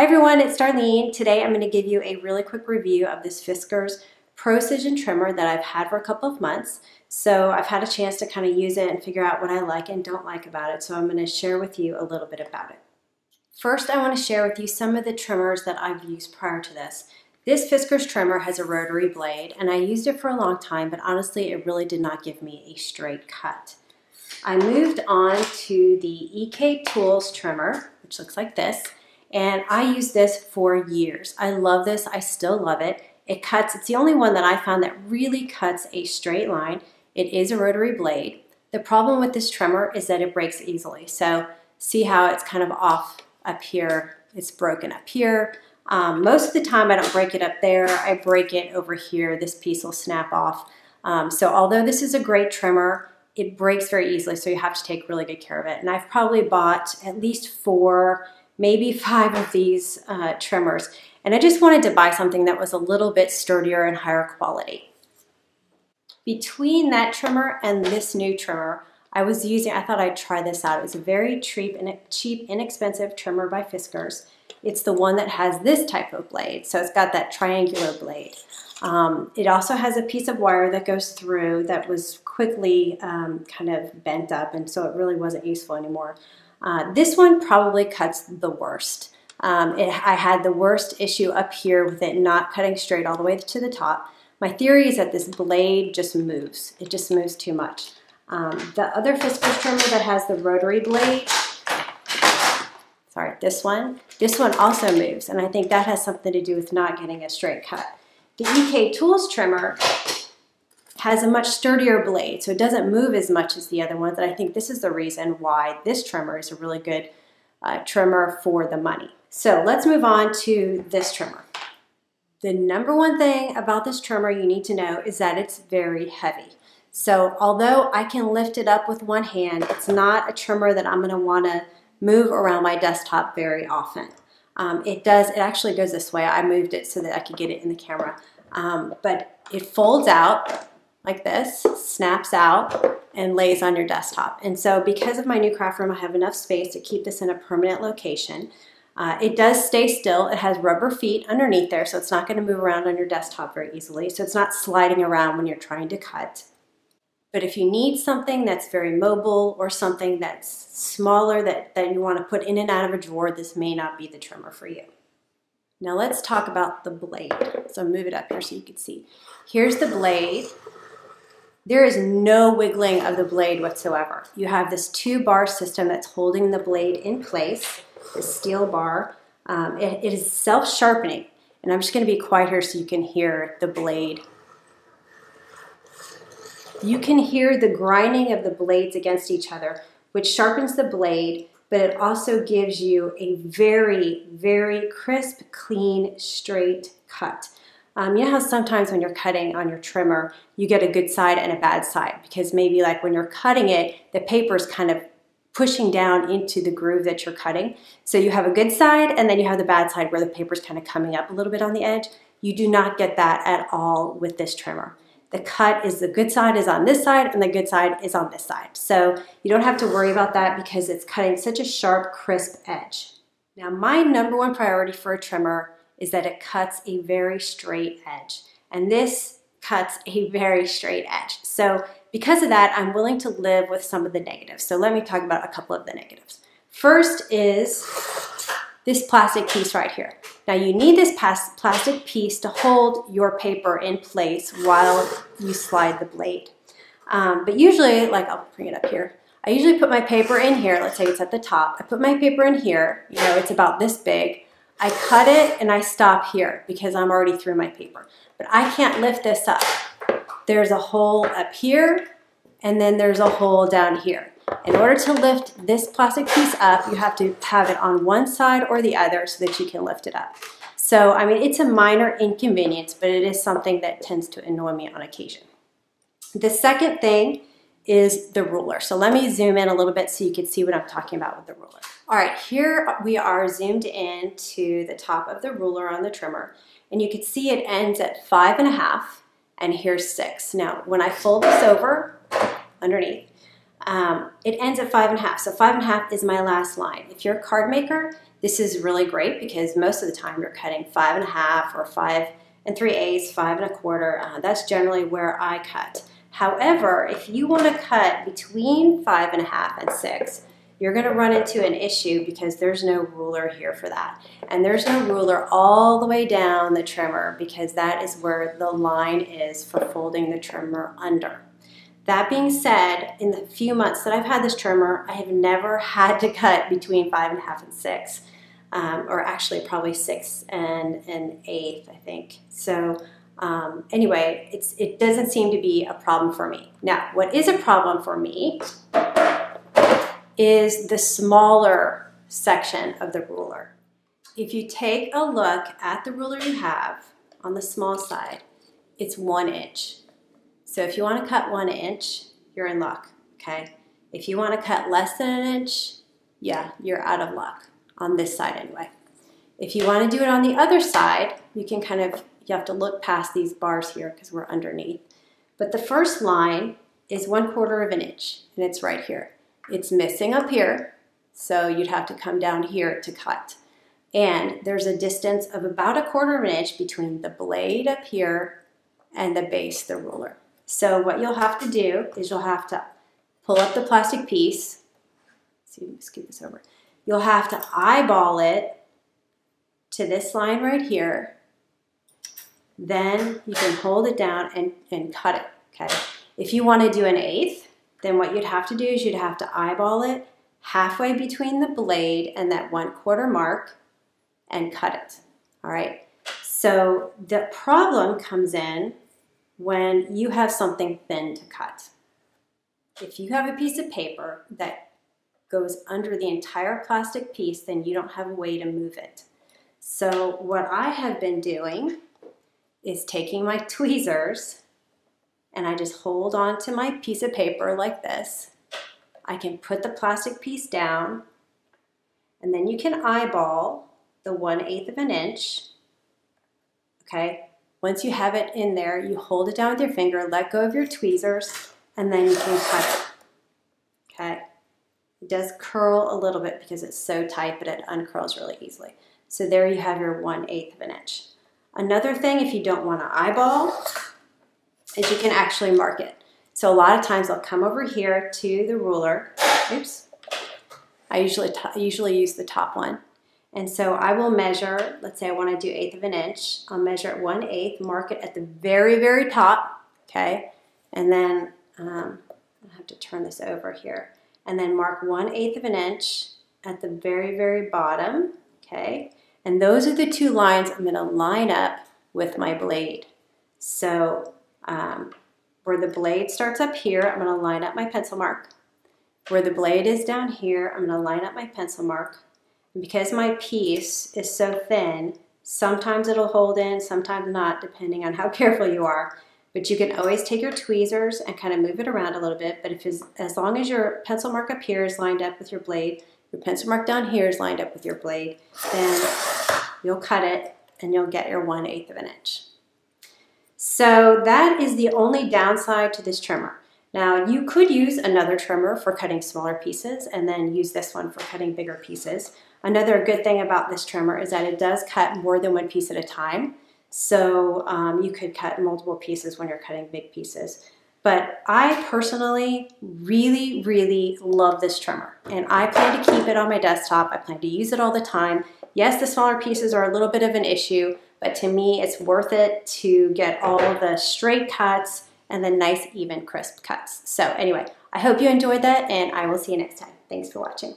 everyone, it's Darlene. Today I'm going to give you a really quick review of this Fiskars ProCision trimmer that I've had for a couple of months. So I've had a chance to kind of use it and figure out what I like and don't like about it. So I'm going to share with you a little bit about it. First, I want to share with you some of the trimmers that I've used prior to this. This Fiskars trimmer has a rotary blade and I used it for a long time, but honestly it really did not give me a straight cut. I moved on to the EK Tools trimmer, which looks like this. And I used this for years. I love this. I still love it. It cuts. It's the only one that I found that really cuts a straight line. It is a rotary blade. The problem with this trimmer is that it breaks easily. So see how it's kind of off up here. It's broken up here. Most of the time I don't break it up there. I break it over here. This piece will snap off. So although this is a great trimmer, it breaks very easily. So you have to take really good care of it. And I've probably bought at least 4, maybe 5 of these trimmers. And I just wanted to buy something that was a little bit sturdier and higher quality. Between that trimmer and this new trimmer, I thought I'd try this out. It was a very cheap, inexpensive trimmer by Fiskars. It's the one that has this type of blade. So it's got that triangular blade. It also has a piece of wire that goes through that was quickly kind of bent up, and so it really wasn't useful anymore. This one probably cuts the worst. I had the worst issue up here with it not cutting straight all the way to the top. My theory is that this blade just moves. It just moves too much. The other Fiskars trimmer that has the rotary blade, this one also moves, and I think that has something to do with not getting a straight cut. The EK Tools trimmer has a much sturdier blade, so it doesn't move as much as the other one, but I think this is the reason why this trimmer is a really good trimmer for the money. So let's move on to this trimmer. The number one thing about this trimmer you need to know is that it's very heavy. So although I can lift it up with one hand, it's not a trimmer that I'm going to want to move around my desktop very often. It actually goes this way. I moved it so that I could get it in the camera. But it folds out like this, snaps out, and lays on your desktop. And so because of my new craft room, I have enough space to keep this in a permanent location. It does stay still. It has rubber feet underneath there, so it's not going to move around on your desktop very easily. So it's not sliding around when you're trying to cut. But if you need something that's very mobile or something that's smaller that you want to put in and out of a drawer, this may not be the trimmer for you. Now let's talk about the blade. So move it up here so you can see. Here's the blade. There is no wiggling of the blade whatsoever. You have this 2-bar system that's holding the blade in place, this steel bar. It is self-sharpening. And I'm just going to be quiet here so you can hear the blade. You can hear the grinding of the blades against each other, which sharpens the blade, but it also gives you a very, very crisp, clean, straight cut. You know how sometimes when you're cutting on your trimmer, you get a good side and a bad side, because maybe like when you're cutting it, the paper's kind of pushing down into the groove that you're cutting. So you have a good side and then you have the bad side where the paper's kind of coming up a little bit on the edge. You do not get that at all with this trimmer. The good side is on this side and the good side is on this side. So you don't have to worry about that because it's cutting such a sharp, crisp edge. Now my number one priority for a trimmer is that it cuts a very straight edge. And this cuts a very straight edge. So because of that, I'm willing to live with some of the negatives. So let me talk about a couple of the negatives. First is this plastic piece right here. Now you need this plastic piece to hold your paper in place while you slide the blade. But usually, like I'll bring it up here, I usually put my paper in here. Let's say it's at the top. I put my paper in here, you know, it's about this big. I cut it and I stop here because I'm already through my paper. But I can't lift this up. There's a hole up here and then there's a hole down here. In order to lift this plastic piece up, you have to have it on one side or the other so that you can lift it up. So, I mean, it's a minor inconvenience, but it is something that tends to annoy me on occasion. The second thing is the ruler. So let me zoom in a little bit so you can see what I'm talking about with the ruler. All right, here we are zoomed in to the top of the ruler on the trimmer, and you can see it ends at 5.5, and here's 6. Now, when I fold this over underneath, it ends at 5.5. So 5.5 is my last line. If you're a card maker, This is really great because most of the time you're cutting 5 1/2 or 5 3/8, 5 1/4. That's generally where I cut. However, if you want to cut between 5 1/2 and 6, you're going to run into an issue because there's no ruler here for that. And there's no ruler all the way down the trimmer because that is where the line is for folding the trimmer under. That being said, in the few months that I've had this trimmer, I have never had to cut between 5 1/2 and 6, or actually probably 6 and 1/8, I think. So anyway, it doesn't seem to be a problem for me. Now, what is a problem for me is the smaller section of the ruler. If you take a look at the ruler you have on the small side, it's 1 inch. So if you want to cut 1 inch, you're in luck, okay? If you want to cut less than 1 inch, yeah, you're out of luck, on this side anyway. If you want to do it on the other side, you have to look past these bars here because we're underneath. But the first line is 1/4 of an inch, and it's right here. It's missing up here, so you'd have to come down here to cut. And there's a distance of about 1/4 of an inch between the blade up here and the base of the ruler. So what you'll have to do is you'll have to pull up the plastic piece. Let's see, let me scoot this over. You'll have to eyeball it to this line right here. Then you can hold it down and cut it, okay? If you want to do 1/8, then what you'd have to do is you'd have to eyeball it halfway between the blade and that 1/4 mark and cut it, all right? So the problem comes in when you have something thin to cut. If you have a piece of paper that goes under the entire plastic piece, then you don't have a way to move it. So what I have been doing is taking my tweezers and I just hold on to my piece of paper like this. I can put the plastic piece down and then you can eyeball the 1/8 of an inch, okay? Once you have it in there, you hold it down with your finger, let go of your tweezers, and then you can cut it, okay? It does curl a little bit because it's so tight, but it uncurls really easily. So there you have your 1/8 of an inch. Another thing, if you don't want to eyeball, is you can actually mark it. So a lot of times I'll come over here to the ruler. Oops. I usually use the top one. And so I will measure, let's say I want to do 1/8 of an inch. I'll measure at 1/8, mark it at the very, very top, okay? And then I have to turn this over here. And then mark 1/8 of an inch at the very, very bottom, okay? And those are the two lines I'm going to line up with my blade. So where the blade starts up here, I'm going to line up my pencil mark. Where the blade is down here, I'm going to line up my pencil mark. And because my piece is so thin, sometimes it'll hold in, sometimes not, depending on how careful you are. But you can always take your tweezers and kind of move it around a little bit. But as long as your pencil mark up here is lined up with your blade, your pencil mark down here is lined up with your blade, then you'll cut it and you'll get your 1/8 of an inch. So that is the only downside to this trimmer. Now you could use another trimmer for cutting smaller pieces and then use this one for cutting bigger pieces. Another good thing about this trimmer is that it does cut more than one piece at a time. So you could cut multiple pieces when you're cutting big pieces. But I personally really, really love this trimmer. And I plan to keep it on my desktop. I plan to use it all the time. Yes, the smaller pieces are a little bit of an issue, but to me, it's worth it to get all of the straight cuts and the nice, even, crisp cuts. So anyway, I hope you enjoyed that, and I will see you next time. Thanks for watching.